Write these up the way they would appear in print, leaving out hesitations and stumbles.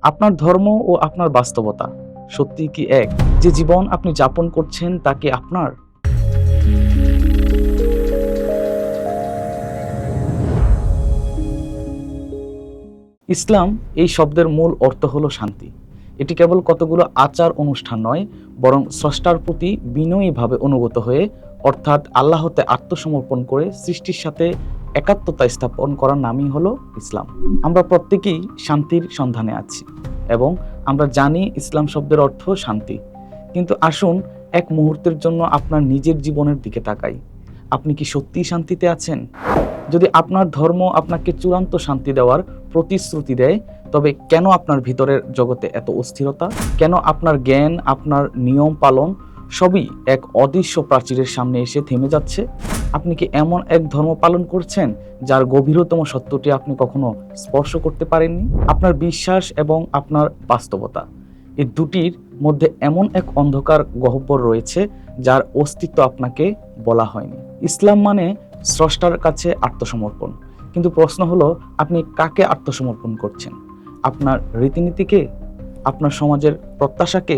আপনার ধর্ম ও আপনার বাস্তবতা সত্যি কি এক? যে জীবন আপনি যাপন করছেন তা কি আপনার? ইসলাম এই শব্দের মূল অর্থ হলো শান্তি। এটি কেবল কতগুলো আচার অনুষ্ঠান নয়, বরং স্রষ্টার প্রতি বিনয়ীভাবে অনুগত হয়ে, অর্থাৎ আল্লাহতে আত্মসমর্পণ করে সৃষ্টির সাথে একাত্মতা স্থাপন করার নামই হলো ইসলাম। আমরা প্রত্যেকেই শান্তির সন্ধানে আছি এবং আমরা জানি ইসলাম শব্দের অর্থ শান্তি। কিন্তু আসুন এক মুহূর্তের জন্য আপনার নিজের জীবনের দিকে তাকাই। আপনি কি সত্যিই শান্তিতে আছেন? যদি আপনার ধর্ম আপনাকে চূড়ান্ত শান্তি দেওয়ার প্রতিশ্রুতি দেয়, তবে কেন আপনার ভিতরের জগতে এত অস্থিরতা? কেন আপনার জ্ঞান, আপনার নিয়ম পালন সবই এক অদৃশ্য প্রাচীরের সামনে এসে থেমে যাচ্ছে? আপনি কি এমন এক ধর্ম পালন করছেন যার গভীরতম সত্যটি আপনি কখনো স্পর্শ করতে পারেননি? আপনার বিশ্বাস এবং আপনার বাস্তবতা, এই দুটির মধ্যে এমন এক অন্ধকার গহ্বর রয়েছে যার অস্তিত্ব আপনাকে বলা হয়নি। ইসলাম মানে স্রষ্টার কাছে আত্মসমর্পণ। কিন্তু প্রশ্ন হলো, আপনি কাকে আত্মসমর্পণ করছেন? আপনার রীতিনীতিকে, আপনার সমাজের প্রত্যাশাকে,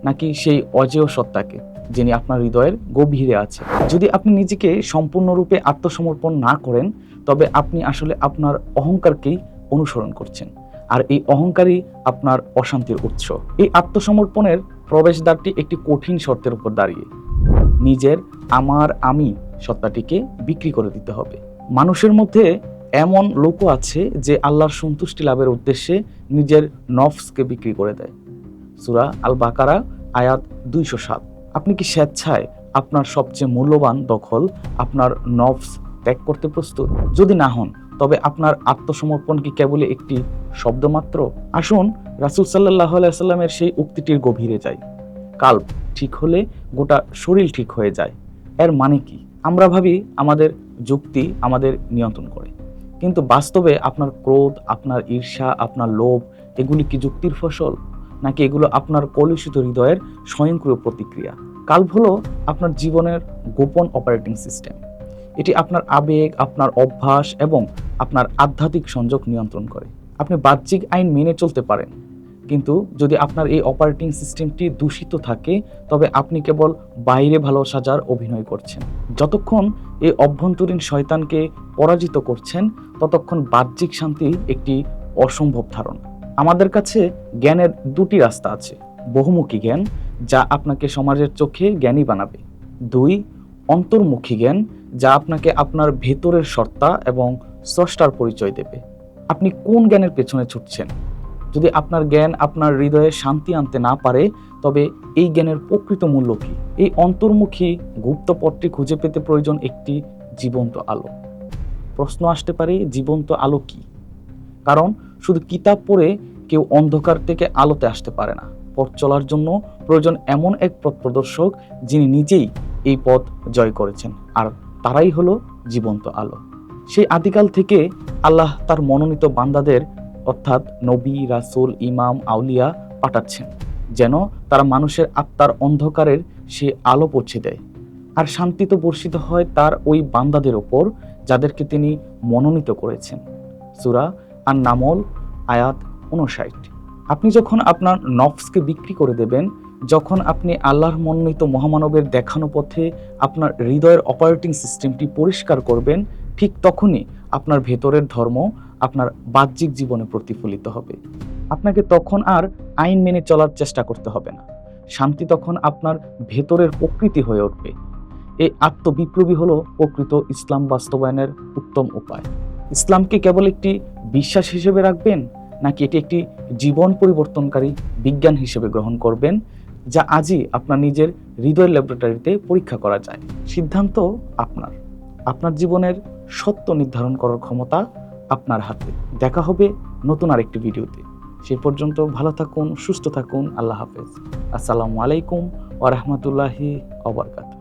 নাকি সেই অজেয় সত্তাকে যিনি আপনার হৃদয়ের গভীরে আছে? যদি আপনি নিজেকে সম্পূর্ণরূপে আত্মসমর্পণ না করেন, তবে আপনি আসলে আপনার অহংকারকেই অনুসরণ করছেন, আর এই অহংকারই আপনার অশান্তির উৎস। এই আত্মসমর্পণের প্রবেশদ্বারটি একটি কঠিন শর্তের উপর দাঁড়িয়ে। নিজের আমার আমি সত্তাটিকে বিক্রি করে দিতে হবে। মানুষের মধ্যে এমন লোকও আছে যে আল্লাহর সন্তুষ্টি লাভের উদ্দেশ্যে নিজের নফসকে বিক্রি করে দেয়। সূরা আল বাকারা আয়াত 207। আপনি কি স্বেচ্ছায় আপনার সবচেয়ে মূল্যবান দখল, আপনার নফস ত্যাগ করতে প্রস্তুত? যদি না হন, তবে আপনার আত্মসমর্পণ কি কেবলই একটি শব্দ মাত্র? আসুন রাসূল সাল্লাল্লাহু আলাইহি সাল্লামের সেই উক্তিটির গভীরে যাই। কাল্ব ঠিক হলে গোটা শরীর ঠিক হয়ে যায়। এর মানে কি? আমরা ভাবি আমাদের যুক্তি আমাদের নিয়ন্ত্রণ করে, কিন্তু বাস্তবে আপনার ক্রোধ, আপনার ঈর্ষা, আপনার লোভ, এগুলি কি যুক্তির ফসল, নাকি এগুলো আপনার কলুষিত হৃদয়ের স্বয়ংক্রিয় প্রতিক্রিয়া? কাল্ব হলো আপনার জীবনের গোপন অপারেটিং সিস্টেম। এটি আপনার আবেগ, আপনার অভ্যাস এবং আপনার আধ্যাত্মিক সংযোগ নিয়ন্ত্রণ করে। আপনি বাহ্যিক আইন মেনে চলতে পারেন, কিন্তু যদি আপনার এই অপারেটিং সিস্টেমটি দূষিত থাকে, তবে আপনি কেবল বাইরে ভালো সাজার অভিনয় করছেন। যতক্ষণ এই অভ্যন্তরীণ শয়তানকে পরাজিত করছেন, ততক্ষণ বাহ্যিক শান্তি একটি অসম্ভব ধারণা। আমাদের কাছে জ্ঞানের দুটি রাস্তা আছে: বহুমুখী জ্ঞান, যা আপনাকে সমাজের চোখে জ্ঞানী বানাবে; 2, অন্তর্মুখী জ্ঞান, যা আপনাকে আপনার ভেতরের সত্তা এবং স্রষ্টার পরিচয় দেবে। আপনি কোন জ্ঞানের পেছনে ছুটছেন? যদি আপনার জ্ঞান আপনার হৃদয়ে শান্তি আনতে না পারে, তবে এই জ্ঞানের প্রকৃত মূল্য কি? এই অন্তর্মুখী গুপ্ত পথটি খুঁজে পেতে প্রয়োজন একটি জীবন্ত আলো। প্রশ্ন আসতে পারে, জীবন্ত আলো কি? কারণ শুধু কিতাব পড়ে কেউ অন্ধকার থেকে আলোতে আসতে পারে না। পথ চলার জন্য প্রয়োজন এমন এক পথ প্রদর্শক যিনি নিজেই এই পথ জয় করেছেন, আর তারাই হলো জীবন্ত আলো। সেই আদিকাল থেকে আল্লাহ তার মনোনীত বান্দাদের, অর্থাৎ নবী, রাসূল, ইমাম, আউলিয়া পাঠাচ্ছেন, যেন তারা মানুষের আত্মার অন্ধকারের সে আলো পৌঁছে দেয়। আর শান্তি তো বর্ষিত হয় তার ওই বান্দাদের ওপর যাদেরকে তিনি মনোনীত করেছেন। সূরা আন-নামল আয়াত 59। আপনি যখন আপনার নফসকে বিক্রি করে দেবেন, যখন আপনি আল্লাহর মনোনীত মহামানবের দেখানো পথে আপনার হৃদয়ের অপারেটিং সিস্টেমটি পরিষ্কার করবেন, ঠিক তখনই আপনার ভেতরের ধর্ম আপনার বাহ্যিক জীবনে প্রতিফলিত হবে। আপনাকে তখন আর আইন মেনে চলার চেষ্টা করতে হবে না। শান্তি তখন আপনার ভেতরের প্রকৃতি হয়ে উঠবে। এই আত্মবিপ্লবী হলো প্রকৃত ইসলাম বাস্তবায়নের উত্তম উপায়। ইসলামকে কেবল একটি বিশ্বাস হিসেবে রাখবেন, নাকি এটি একটি জীবন পরিবর্তনকারী বিজ্ঞান হিসেবে গ্রহণ করবেন, যা আজই আপনার নিজের হৃদয়ের ল্যাবরেটরিতে পরীক্ষা করা যায়? সিদ্ধান্ত আপনার। আপনার জীবনের সত্য নির্ধারণ করার ক্ষমতা আপনার হাতে। দেখা হবে নতুন আরেকটি ভিডিওতে। সেই পর্যন্ত ভালো থাকুন, সুস্থ থাকুন। আল্লাহ হাফেজ। আসসালামু আলাইকুম ওয়া রাহমাতুল্লাহি ওয়া বারাকাতুহু।